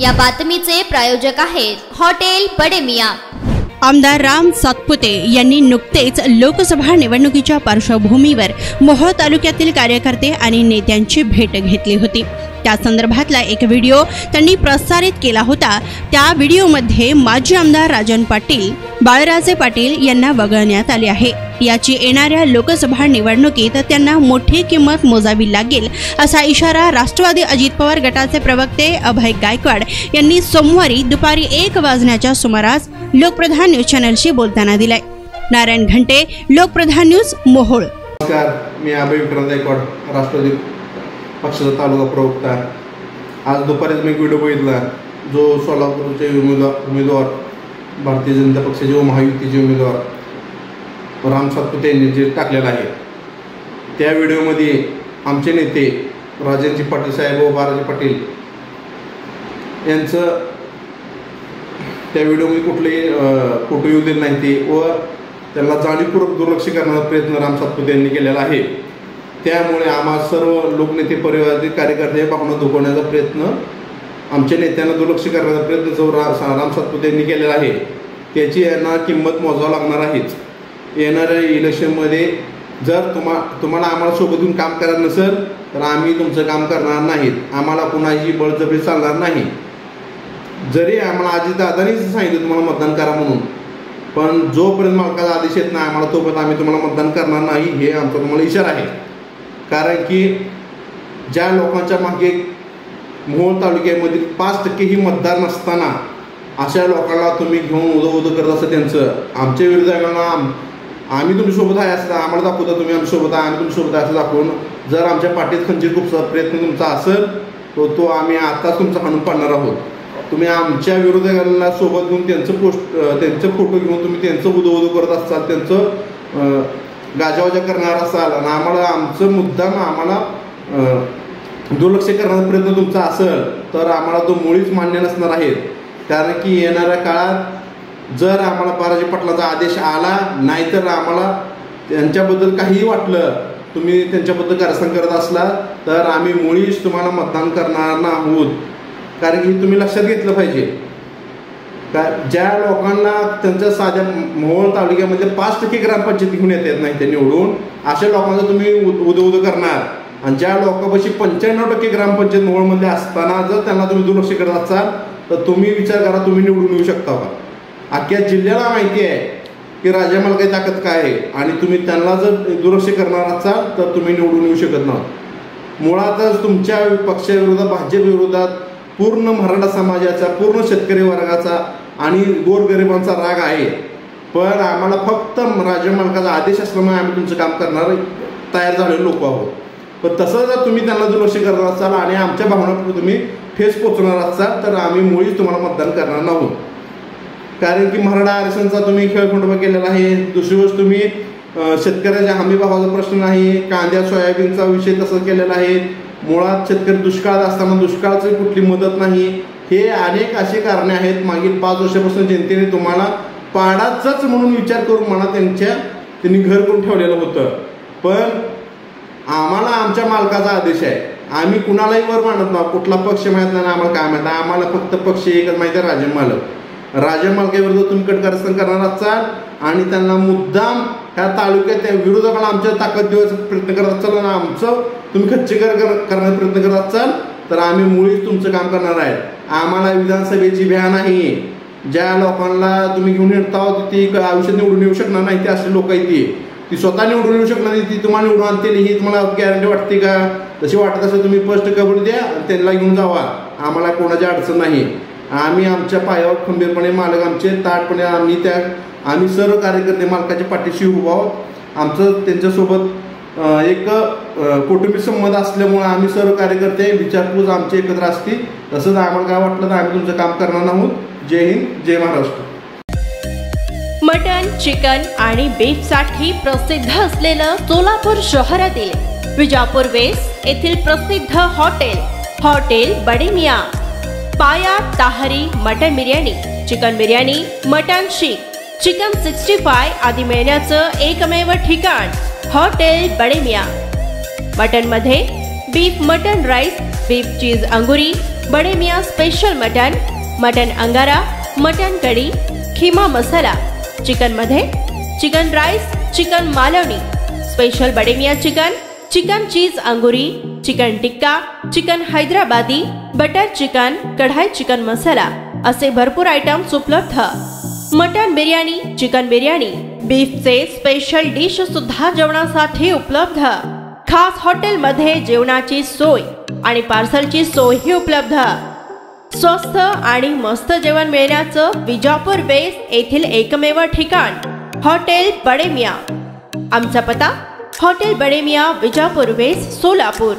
या बातमीचे प्रायोजक आहेत हॉटेल बडे मियां। आमदार राम सातपुते यांनी नुकतेच लोकसभा निवडणुकीच्या पार्श्वभूमीवर मोहोळ तालुक्यातील कार्यकर्ते आणि नेत्यांची भेट घेतली होती। त्या संदर्भातला एक व्हिडिओ त्यांनी प्रसारित केला होता। त्या व्हिडिओमध्ये माजी आमदार राजन पाटील, बाळराजे पाटील यांना वगळण्यात आले आहे। याची येणाऱ्या लोकसभा निवडणुकीत त्यांना मोठी किंमत मोजावी लागेल असा इशारा राष्ट्रवादी अजित पवार गटाचे प्रवक्ते अभय गायकवाड यांनी सोमवारी दुपारी 1 वाजण्याच्या सुमारास लोकप्रधान न्यूज चॅनलशी बोलताना दिलाय। नारायण घंटे, लोकप्रधान न्यूज, मोहोळ। नमस्कार, मी अभय गायकवाड, राष्ट्रवादी पक्षाचा तालुका प्रवक्ता। आज दुपारीच मी व्हिडिओ बघितला जो सोलापूरचे उमेदवार भारतीय जनता पक्षाचे व महायुतीचे उमेदवार राम सातपुते यांनी जे टाकलेला आहे। त्या व्हिडिओमध्ये आमचे नेते राजेंद्र पाटील साहेब व बाळराजे पाटील यांचं त्या व्हिडिओमध्ये कुठलेही फोटो येऊ दिले नाही ते व त्यांना जाणीवपूर्वक दुर्लक्ष करण्याचा प्रयत्न राम सातपुते यांनी केलेला आहे। त्यामुळे आम्हा सर्व लोकनेते, परिवारातील कार्यकर्ते भावना दुखवण्याचा प्रयत्न, आमच्या नेत्यांना दुर्लक्ष करण्याचा प्रयत्न जो राम सातपुते यांनी केलेला आहे त्याची यांना किंमत मोजावं लागणार आहेच। येणाऱ्या इलेक्शनमध्ये जर तुम्हाला आम्हाला सोबत येऊन काम करायचं नसेल तर आम्ही तुमचं काम करणार नाहीत। आम्हाला कुणाची बळजबरी चालणार नाही। जरी आम्हाला अजितदादांनीच सांगितलं तुम्हाला मतदान करा म्हणून, पण जोपर्यंत मालकाचा आदेश येत नाही आम्हाला तोपर्यंत आम्ही तुम्हाला मतदान करणार नाही, हे आमचा तुम्हाला इशारा आहे। कारण की ज्या लोकांच्या मागे मोहोळ तालुक्यामधील 5% ही मतदार नसताना अशा लोकांना तुम्ही घेऊन उदो करत असता त्यांचं आमच्या विरोधाला आम्ही तुमच्यासोबत आहे असं आम्हाला दाखवता, तुम्ही आमच्यासोबत आहे, आम्ही तुमच्यासोबत आहे असं दाखवून जर आमच्या पाठीत खंजीर खूपचा प्रयत्न तुमचा असेल तो आम्ही आताच तुमचा हाणून पाडणार आहोत। तुम्ही आमच्या विरोधाला सोबत घेऊन त्यांचं फोटो घेऊन तुम्ही त्यांचं उदो करत असाल, त्यांचं गाजावाजा करणार असाल आणि आम्हाला आमचं मुद्दाम आम्हाला दुर्लक्ष करण्याचा प्रयत्न तुमचा असेल तर आम्हाला तो मुळीच मान्य नसणार आहे। कारण की येणाऱ्या काळात जर आम्हाला बाळराजे पाटलांचा आदेश आला नाहीतर आम्हाला त्यांच्याबद्दल काहीही वाटलं, तुम्ही त्यांच्याबद्दल कारस्थान करत असला तर आम्ही मुळीच तुम्हाला मतदान करणार नाहोत। कारण की तुम्ही लक्षात घेतलं पाहिजे का ज्या लोकांना त्यांच्या साध्या मोहोळ तालुक्यामध्ये 5% ग्रामपंचायती घेऊन येत नाही ते निवडून, अशा लोकांना तुम्ही उदो करणार आणि ज्या लोकांपाशी 95% ग्रामपंचायत मोहोळमध्ये असताना जर त्यांना तुम्ही दुर्लक्ष करत असाल तर तुम्ही विचार करा तुम्ही निवडून येऊ शकता का? अख्ख्या जिल्ह्याला माहिती आहे की राजा मालकाची ताकद काय आहे आणि तुम्ही त्यांना जर दुर्लक्ष करणार असाल तर तुम्ही निवडून येऊ शकत नाही। मुळातच तुमच्या पक्षाविरोधात, भाजप विरोधात पूर्ण मराठा समाजाचा, पूर्ण शेतकरी वर्गाचा आणि गोरगरिबांचा राग आहे। पण आम्हाला फक्त राजा मालकाचा आदेश असल्यामुळे आम्ही तुमचं काम करणार तयार झालेले लोक आहोत। पण तसं जर तुम्ही त्यांना दुर्लक्ष करणार असाल आणि आमच्या भावना तुम्ही ठेच पोचवणार असाल तर आम्ही मुळीच तुम्हाला मतदान करणार नाहोत। कारण की मराठा आरक्षणाचा तुम्ही खेळखंडोबा केलेला आहे। दुसरी गोष्ट तुम्ही शेतकऱ्याच्या हमी भावाचा प्रश्न नाही, कांद्या सोयाबीनचा विषय तसं केलेला आहे। मुळात शेतकरी दुष्काळात असताना दुष्काळाची कुठली मदत नाही, हे अनेक अशी कारणे आहेत। मागील 5 वर्षापासून जनतेने तुम्हाला पाडाच म्हणून विचार करून म्हणा त्यांनी घर करून ठेवलेलं होतं। पण आम्हाला आमच्या मालकाचा आदेश आहे, आम्ही कुणालाही वर मानत नाही, कुठला पक्ष माहीत नाही आम्हाला काय माहीत, आम्हाला फक्त पक्ष एकच माहिती आहे, राजा मालक। राजा मालकाविरुद्ध तुम्ही कारस्थान करणार असाल आणि त्यांना मुद्दाम ह्या तालुक्यात त्या विरोधकाला आमच्या ताकद देण्याचा प्रयत्न करत असाल आणि आमचं तुम्ही खच्चीकर करण्याचा प्रयत्न करत असाल तर आम्ही मुळीच तुमचं काम करणार आहे। आम्हाला विधानसभेची भ्या नाही। ज्या लोकांना तुम्ही घेऊन येता ती आयुष्यात निवडून येऊ शकणार नाही, ते असे लोक आहेत ती स्वतः निवडून येऊ शकणार नाही, ती तुम्हाला निवडून आणतील ही तुम्हाला गॅरंटी वाटते का? तशी वाटत असेल तुम्ही स्पष्ट कबूल द्या आणि त्यांना घेऊन जावा, आम्हाला कोणाची अडचण नाही। आम्ही आमच्या पायावर खंबीरपणे मालक आमचे ताटपणे आम्ही सर्व कार्यकर्ते मालकाच्या पाठीशी उभा आहोत। आमचं त्यांच्यासोबत एक कौटुंबिक संबंध असल्यामुळे आम्ही सर्व कार्यकर्ते विचारपूस आमचे एकत्र असतील। तसंच आम्हाला काय वाटलं तर आम्ही तुमचं काम करणार आहोत। जय हिंद, जय महाराष्ट्र। मटन, चिकन आणि बीफ साठी प्रसिद्ध असलेलं सोलापूर शहरातील विजापूर वेस्ट येथील प्रसिद्ध हॉटेल बडे मियां। पाया ताहरी mutton biryani, chicken biryani, mutton शीख, चिकन 65 आदी मिळण्याचं एकमेव ठिकाण हॉटेल बडे मियां। मटन मध्ये beef mutton rice, beef cheese अंगुरी, Bade Miyan special mutton, mutton अंगारा, मटन कढी, खीमा मसाला, चिकन मध्ये chicken rice, chicken Malvani, special Bade Miyan chicken, chicken cheese अंगुरी, chicken tikka, chicken Hyderabadi, butter chicken, kadai chicken masala असे भरपूर आयटम्स उपलब्ध। मटन बिर्याणी, चिकन बिर्याणी, बीफचे स्पेशल डिश सुद्धा जेवणासाठी उपलब्ध। खास हॉटेलमध्ये जेवणाची सोय आणि पार्सलची सोयही उपलब्ध। स्वस्त आणि मस्त जेवण मिळण्याचं विजापूर वेस्ट येथील एकमेव ठिकाण हॉटेल बडे मियाँ। आमचा पत्ता हॉटेल बडे मियाँ, विजापूर वेस्ट, सोलापूर।